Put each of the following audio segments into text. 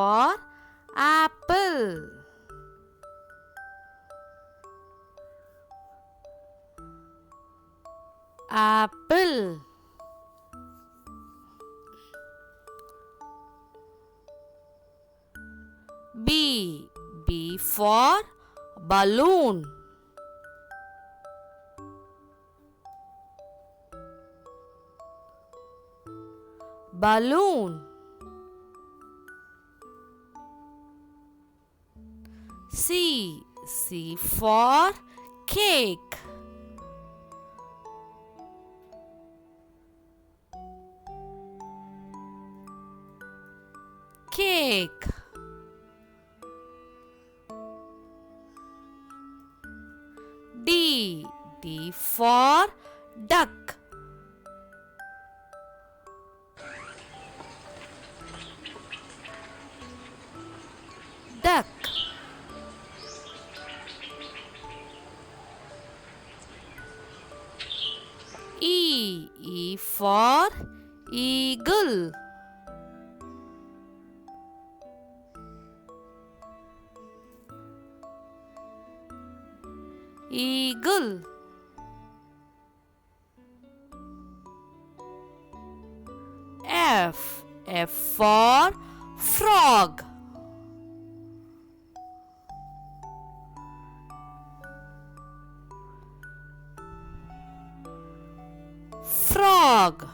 for apple. Apple. B for balloon. Balloon. C for cake. Cake. D for duck. Duck. E for eagle. Eagle. F for frog. Frog.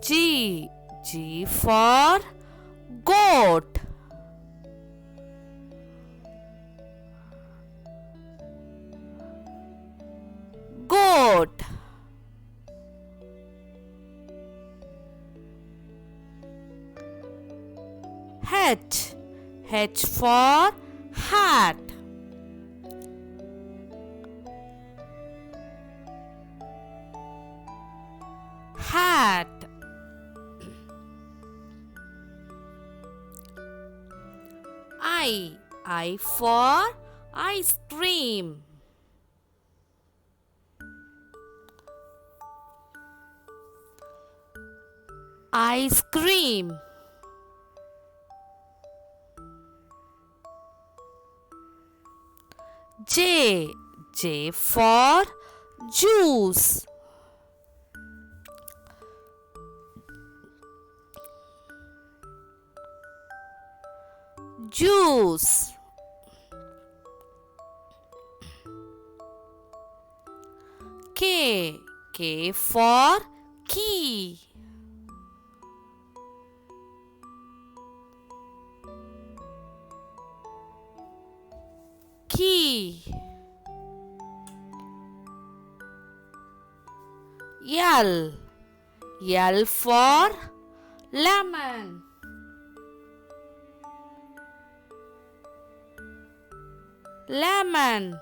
G for goat. Goat. H for hat. Hat. I for ice cream. Ice cream. J for juice. Juice. K for key. Key. L for lemon. Lemon.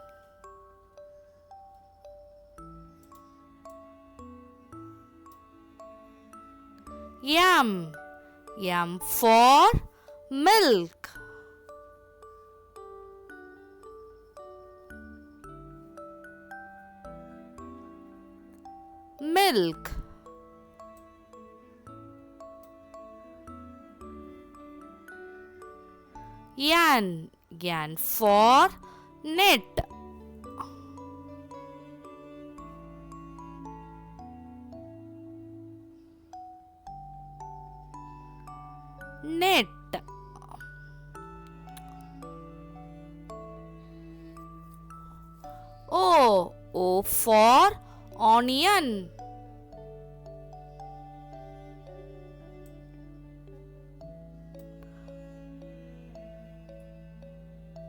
M for milk. Milk. N for net. Net. O for onion.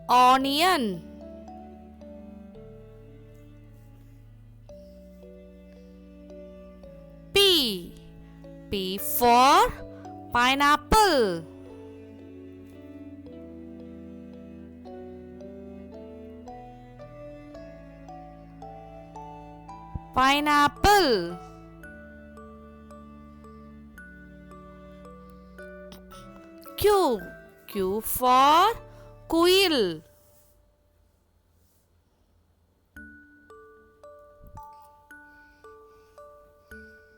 Onion. P for pineapple. Pineapple. Q for quail.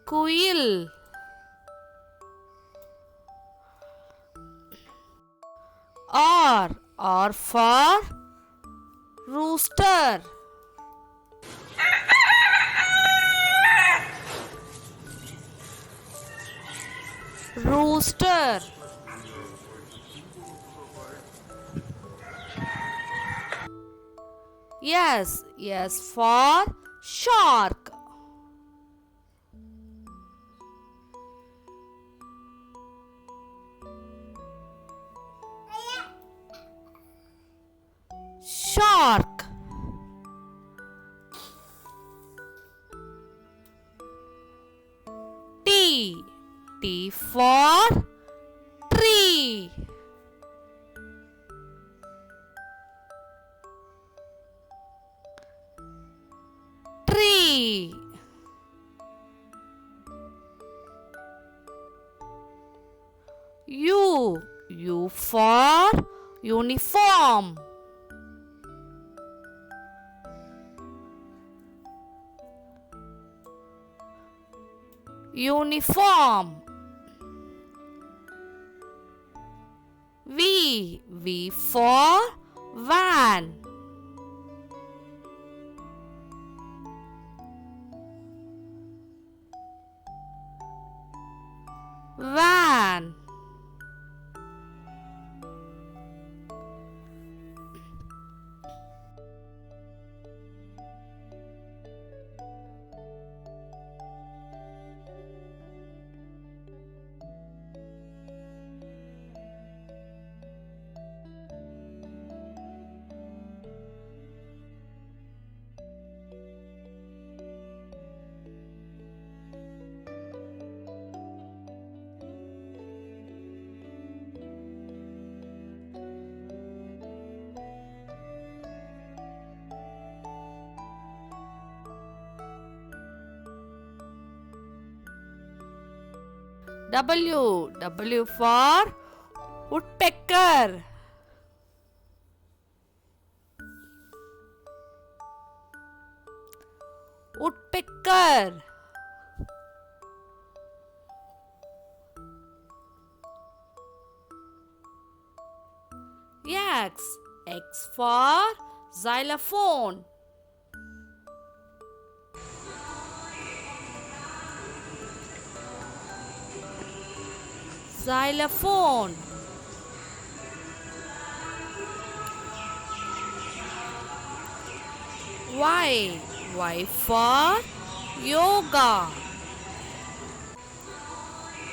Quail. R for rooster. Rooster. S for shark. Shark. T for tree. Tree. U for uniform. Uniform. V for van. Van. W for woodpecker. Woodpecker. X for xylophone. Xylophone. Y for yoga.